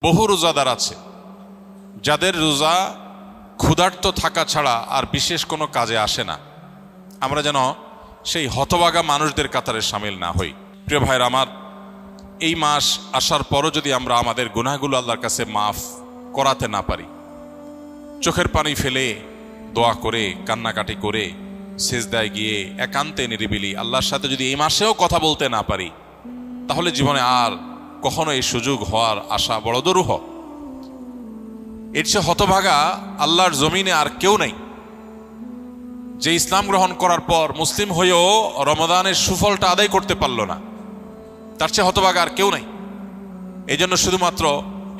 বহু রোজাদার আছে যাদের রোজা ক্ষুধার্ত থাকা ছাড়া আর বিশেষ কোনো কাজে আসে না। আমরা যেন সেই হতভাগা মানুষদের কাতারে সামিল না হই। প্রিয় ভাইরা আমার, এই মাস আসার পরও যদি আমরা আমাদের গুনাহগুলো আল্লাহর কাছে মাফ করাতে না পারি, চোখের পানি ফেলে দোয়া করে কান্নাকাটি করে সিজদায় গিয়ে একান্তে নিরিবিলি আল্লাহর সাথে যদি এই মাসেও কথা বলতে না পারি, তাহলে জীবনে আর কখনো এই সুযোগ হওয়ার আশা বড় দুরূহ। এর চেয়ে হতভাগা আল্লাহর জমিনে আর কেউ নেই যে ইসলাম গ্রহণ করার পর মুসলিম হয়েও রমাদানের সুফলটা আদায় করতে পারল না। তার চেয়ে হতভাগা আর কেউ নেই। এই জন্য শুধুমাত্র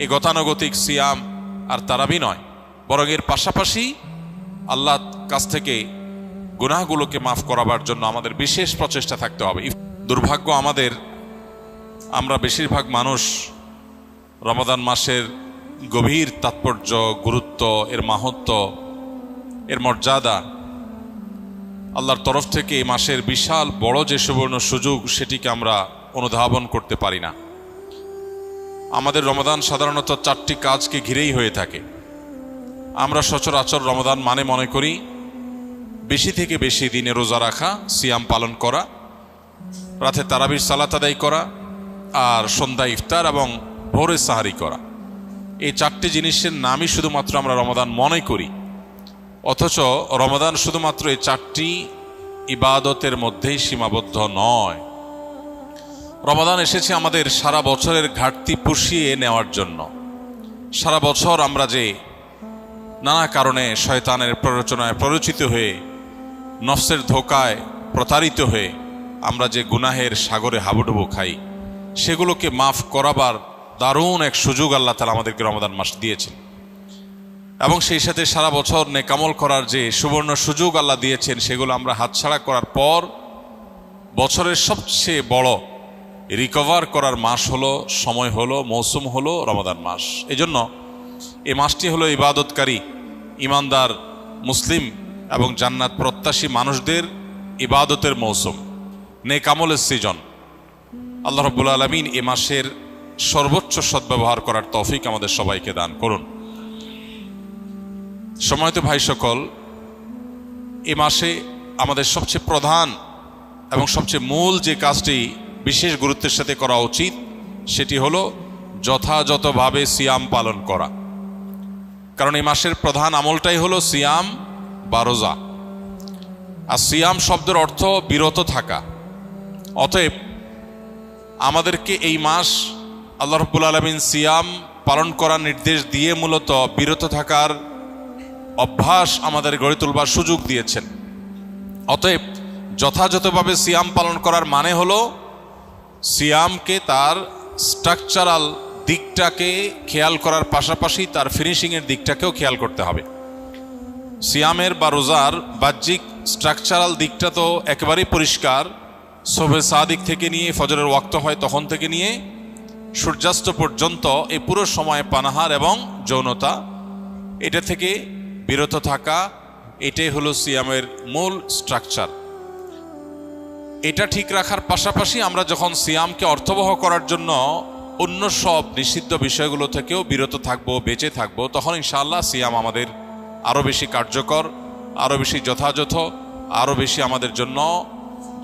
এই গতানুগতিক সিয়াম আর তারাবি নয়, বরং এর পাশাপাশি আল্লাহর কাছ থেকে গুনাহগুলোকে মাফ করাবার জন্য আমাদের বিশেষ প্রচেষ্টা থাকতে হবে। দুর্ভাগ্য আমাদের, আমরা বেশিরভাগ মানুষ রমাদান মাসের গভীর তাৎপর্য, গুরুত্ব, এর মাহাত্ম্য, এর মর্যাদা, আল্লাহর তরফ থেকে এই মাসের বিশাল বড় যে সুবর্ণ সুযোগ, সেটিকে আমরা অনুধাবন করতে পারি না। আমাদের রমাদান সাধারণত 4টি কাজকে ঘিরেই হয়ে থাকে। আমরা সচরাচর রমাদান মানে মনে করি বেশি থেকে বেশি দিনে রোজা রাখা, সিয়াম পালন করা, রাতে তারাবির সালাত আদায় করা, আর সন্ধ্যা ইফতার এবং ভোরে সাহারি করা। এই 4টি জিনিসের নামই শুধুমাত্র আমরা রমাদান মনে করি, অথচ রমাদান শুধুমাত্র এই 4টি ইবাদতের মধ্যেই সীমাবদ্ধ নয়। রমাদান এসেছে আমাদের সারা বছরের ঘাটতি পুষিয়ে নেওয়ার জন্য। সারা বছর আমরা যে নানা কারণে শয়তানের প্ররোচনায় প্ররোচিত হয়ে, নফসের ধোকায় প্রতারিত হয়ে আমরা যে গুনাহের সাগরে হাবুডুবু খাই, সেগুলোকে মাফ করাবার দারুণ এক সুযোগ আল্লাহ তাআলা আমাদেরকে রমাদান মাস দিয়েছেন। এবং সেই সাথে সারা বছর নেকামল করার যে সুবর্ণ সুযোগ আল্লাহ দিয়েছেন, সেগুলো আমরা হাতছাড়া করার পর বছরের সবচেয়ে বড় রিকভার করার মাস হলো, সময় হলো, মৌসুম হলো রমাদান মাস। এজন্য এই মাসটি হলো ইবাদতকারী, ইমানদার, মুসলিম এবং জান্নাত প্রত্যাশী মানুষদের ইবাদতের মৌসুম, নেকামলের সিজন। আল্লাহ রাব্বুল আলামিন এই মাসের সর্বোচ্চ সদ্ব্যবহার করার তৌফিক আমাদের সবাইকে দান করুন। সম্মানিত ভাই সকল, এ মাসে আমাদের সবচেয়ে প্রধান এবং সবচেয়ে মূল যে কাজটি বিশেষ গুরুত্বের সাথে করা উচিত, সেটি হলো যথাযথভাবে সিয়াম পালন করা। কারণ এই মাসের প্রধান আমলটাই হলো সিয়াম বা রোজা। আর সিয়াম শব্দের অর্থ বিরত থাকা। অতএব আমাদেরকে এই মাস আল্লাহ রাব্বুল আলামিন সিয়াম পালন করার নির্দেশ দিয়ে মূলত বিরত থাকার অভ্যাস আমাদের গড়ে তুলবার সুযোগ দিয়েছেন। অতএব যথাযথভাবে সিয়াম পালন করার মানে হলো সিয়ামকে তার স্ট্রাকচারাল দিকটাকে খেয়াল করার পাশাপাশি তার ফিনিশিংয়ের দিকটাকেও খেয়াল করতে হবে। সিয়ামের বা রোজার বাহ্যিক স্ট্রাকচারাল দিকটা তো একেবারেই পরিষ্কার। শবে সাদিক থেকে নিয়ে ফজরের ওয়াক্ত হয় তখন থেকে নিয়ে সূর্যাস্ত পর্যন্ত এই পুরো সময় পানাহার এবং যৌনতা, এটা থেকে বিরত থাকা, এটাই হলো সিয়ামের মূল স্ট্রাকচার। এটা ঠিক রাখার পাশাপাশি আমরা যখন সিয়ামকে অর্থবহ করার জন্য অন্য সব নিষিদ্ধ বিষয়গুলো থেকেও বিরত থাকবো, বেঁচে থাকবো, তখন ইনশাআল্লাহ সিয়াম আমাদের আরও বেশি কার্যকর, আরও বেশি যথাযথ, আরও বেশি আমাদের জন্য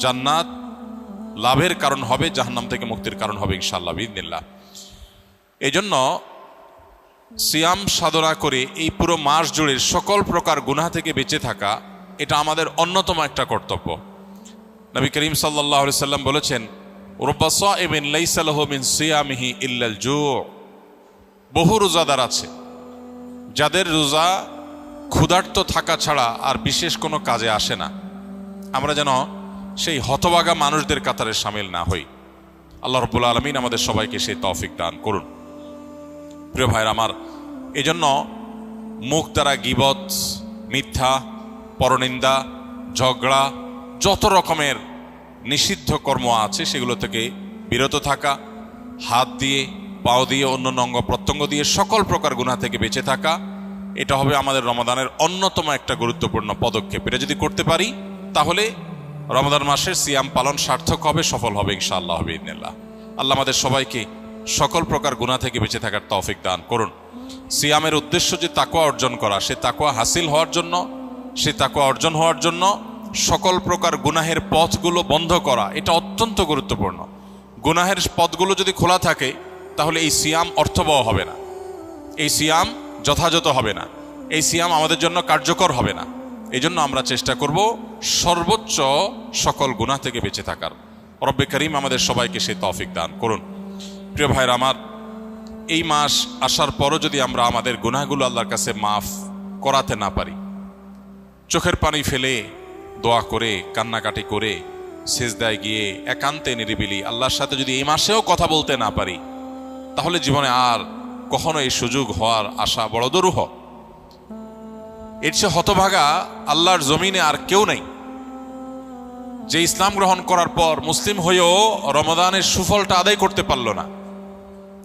জান্নাত লাভের কারণ হবে, জাহান্নাম থেকে মুক্তির কারণ হবে ইনশাআল্লাহ বিইذনিল্লাহ। এই জন্য সিয়াম সাধনা করে এই পুরো মাস জুড়ে সকল প্রকার গুনাহ থেকে বেঁচে থাকা, এটা আমাদের অন্যতম একটা কর্তব্য। নবী করিম সাল্লাল্লাহু আলাইহি সাল্লাম বলেছেন, রুব্বা সাইমিন লাইসা লাহু মিন সিয়ামিহি ইল্লাল জু'। বহু রোজাদার আছে যাদের রোজা ক্ষুধার্ত থাকা ছাড়া আর বিশেষ কোনো কাজে আসে না। আমরা যেন সেই হতভাগা মানুষদের কাতারে সামিল না হই। আল্লাহ রাব্বুল আলামিন আমাদের সবাইকে সেই তৌফিক দান করুন। প্রিয় ভাইরা আমার, এজন্য মুখ দ্বারা গীবত, মিথ্যা, পরনিন্দা, ঝগড়া, যত রকমের নিষিদ্ধ কর্ম আছে সেগুলো থেকে বিরত থাকা, হাত দিয়ে, পাও দিয়ে, অন্য অঙ্গ প্রত্যঙ্গ দিয়ে সকল প্রকার গুনাহ থেকে বেঁচে থাকা, এটা হবে আমাদের রমাদানের অন্যতম একটা গুরুত্বপূর্ণ পদক্ষেপ। এটা যদি করতে পারি তাহলে রমাদান মাসের সিয়াম পালন সার্থক হবে, সফল হবে ইনশাআল্লাহ বিইذনিল্লাহ। আল্লাহ আমাদের সবাইকে সকল প্রকার গুনাহ থেকে বেঁচে থাকার তৌফিক দান করুন। সিয়ামের উদ্দেশ্য যে তাকওয়া অর্জন করা, সে তাকওয়া হাসিল হওয়ার জন্য, সে তাকওয়া অর্জন হওয়ার জন্য সকল প্রকার গুনাহের পথগুলো বন্ধ করা, এটা অত্যন্ত গুরুত্বপূর্ণ। গুনাহের পথগুলো যদি খোলা থাকে তাহলে এই সিয়াম অর্থবহ হবে না, এই সিয়াম যথাযথ হবে না, এই সিয়াম আমাদের জন্য কার্যকর হবে না। এই জন্য আমরা চেষ্টা করব সর্বোচ্চ সকল গুনাহ থেকে বেঁচে থাকার। রব্বে করিম আমাদের সবাইকে সেই তৌফিক দান করুন। প্রিয় ভাইরা আমার, এই মাস আসার পরও যদি আমরা আমাদের গুনাহগুলো আল্লাহর কাছে মাফ করাতে না পারি, চোখের পানি ফেলে দোয়া করে কান্নাকাটি করে সিজদায় গিয়ে একান্তে নিরিবিলি আল্লাহর সাথে যদি এই মাসেও কথা বলতে না পারি, তাহলে জীবনে আর কখনো এই সুযোগ হওয়ার আশা বড় দুরূহ। এর চেয়ে হতভাগা আল্লাহর জমিনে আর কেউ নেই, যে ইসলাম গ্রহণ করার পর মুসলিম হয়েও রমাদানের সুফলটা আদায় করতে পারল না।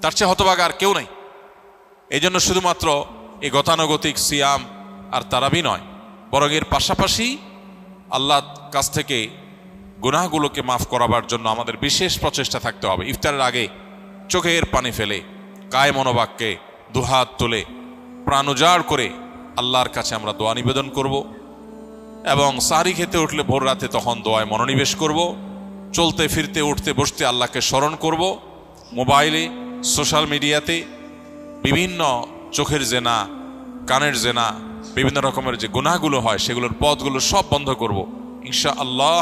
তার চেয়ে হতভাগা আর কেউ নেই। এই জন্য শুধুমাত্র এই গতানুগতিক সিয়াম আর তারাবি নয়, বরং এর পাশাপাশি আল্লাহর কাছ থেকে গুনাহগুলোকে মাফ করাবার জন্য আমাদের বিশেষ প্রচেষ্টা থাকতে হবে। ইফতারের আগে চোখের পানি ফেলে কায় মনোবাক্যে দুহাত তুলে প্রাণ উজাড় করে আল্লাহর কাছে আমরা দোয়া নিবেদন করব, এবং সাহরি খেতে উঠলে ভোর রাতে তখন দোয়ায় মনোনিবেশ করব। চলতে ফিরতে উঠতে বসতে আল্লাহকে স্মরণ করব। মোবাইলে সোশ্যাল মিডিয়াতে বিভিন্ন চোখের জেনা, কানের জেনা, বিভিন্ন রকমের যে গুনাহগুলো হয় সেগুলোর পথগুলো সব বন্ধ করব ইনশাআল্লাহ।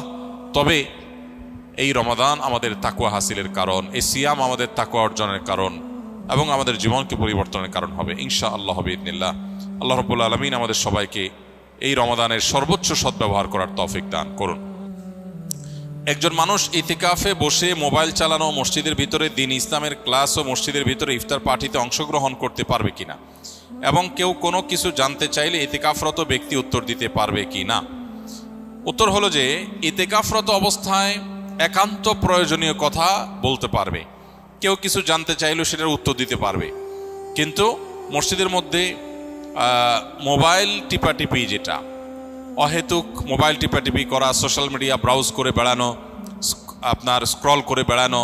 তবে এই রমাদান আমাদের তাকওয়া হাসিলের কারণ, এই সিয়াম আমাদের তাকওয়া অর্জনের কারণ এবং আমাদের জীবনকে পরিবর্তনের কারণ হবে ইনশাআল্লাহ বিইذنিল্লাহ। আল্লাহ রাব্বুল আলামিন আমাদের সবাইকে এই রমাদানের সর্বোচ্চ সদ্ব্যবহার করার তৌফিক দান করুন। একজন মানুষ ইতিকাফে বসে মোবাইল চালানো, মসজিদের ভিতরে দ্বীন ইসলামের ক্লাস ও মসজিদের ভিতরে ইফতার পার্টিতে অংশগ্রহণ করতে পারবে কিনা, এবং কেউ কোনো কিছু জানতে চাইলে ইতিকাফরত ব্যক্তি উত্তর দিতে পারবে কিনা? উত্তর হলো যে ইতিকাফরত অবস্থায় একান্ত প্রয়োজনীয় কথা বলতে পারবে। কেউ কিছু জানতে চাইলেও সেটার উত্তর দিতে পারবে, কিন্তু মসজিদের মধ্যে মোবাইল টিপাটিপি, যেটা অহেতুক মোবাইল টিপাটিপি করা, সোশ্যাল মিডিয়া ব্রাউজ করে বেড়ানো, আপনার স্ক্রল করে বেড়ানো,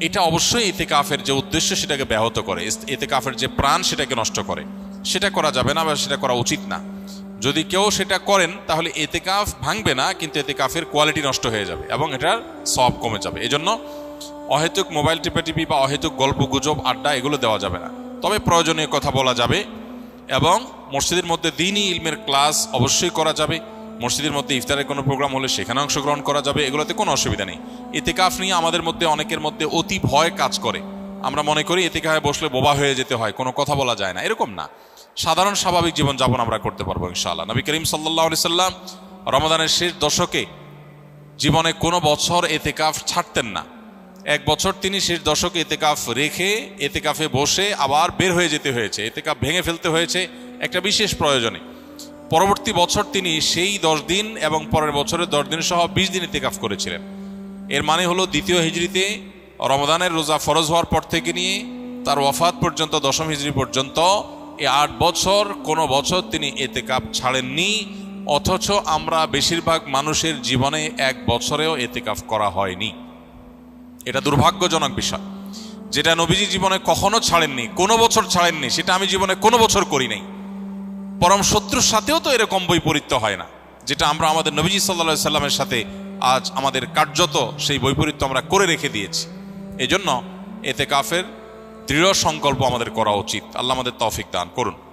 এটা অবশ্যই ইতিকাফের যে উদ্দেশ্য সেটাকে ব্যাহত করে, ইতিকাফের যে প্রাণ সেটাকে নষ্ট করে। সেটা করা যাবে না বা সেটা করা উচিত না। যদি কেউ সেটা করেন তাহলে ইতিকাফ ভাঙবে না, কিন্তু ইতিকাফের কোয়ালিটি নষ্ট হয়ে যাবে এবং এটার সওয়াব কমে যাবে। এজন্য অহেতুক মোবাইল টিপাটিপি বা অহেতুক গল্প গুজব আড্ডা এগুলো দেওয়া যাবে না। তবে প্রয়োজনীয় কথা বলা যাবে, এবং মসজিদের মধ্যে দ্বীনি ইলমের ক্লাস অবশ্যই করা যাবে। মসজিদের মধ্যে ইফতারের কোনো প্রোগ্রাম হলে সেখানে অংশগ্রহণ করা যাবে, এগুলোতে কোনো অসুবিধা নেই। ইতিকাফ নিয়ে আমাদের মধ্যে অনেকের মধ্যে অতি ভয় কাজ করে। আমরা মনে করি ইতিকাফে বসলে বোবা হয়ে যেতে হয়, কোনো কথা বলা যায় না। এরকম না, সাধারণ স্বাভাবিক জীবনযাপন আমরা করতে পারবো ইনশাআল্লাহ। নবী করিম সাল্লাল্লাহু আলাইহি সাল্লাম রমাদানের শেষ দশকে জীবনে কোনো বছর ইতিকাফ ছাড়তেন না। এক বছর তিনি শেষ দশকে ইতিকাফ রেখে ইতিকাফে বসে আবার বের হয়ে যেতে হয়েছে, ইতিকাফ ভেঙে ফেলতে হয়েছে একটা বিশেষ প্রয়োজনে। পরবর্তী বছর তিনি সেই 10 দিন এবং পরের বছরের 10 দিন সহ 20 দিন ইতিকাফ করেছিলেন। এর মানে হলো দ্বিতীয় হিজরিতে রমাদানের রোজা ফরজ হওয়ার পর থেকে নিয়ে তার ওয়াফাত পর্যন্ত 10ম হিজরি পর্যন্ত এই 8 বছর কোনো বছর তিনি ইতিকাফ ছাড়েননি। অথচ আমরা বেশিরভাগ মানুষের জীবনে 1 বছরেও ইতিকাফ করা হয়নি। এটা দুর্ভাগ্যজনক বিষয়। যেটা নবীজি জীবনে কখনো ছাড়েননি, কোনো বছর ছাড়েননি, সেটা আমি জীবনে কোনো বছর করি নাই। পরম শত্রুর সাথেও তো এরকম বৈপরীত্য হয় না, যেটা আমরা আমাদের নবীজি সাল্লাল্লাহু আলাইহি সাল্লামের সাথে আজ আমাদের কার্যত সেই বৈপরীত্য আমরা করে রেখে দিয়েছি। এজন্য ইতিকাফের দৃঢ় সংকল্প আমাদের করা উচিত। আল্লাহ আমাদের তৌফিক দান করুন।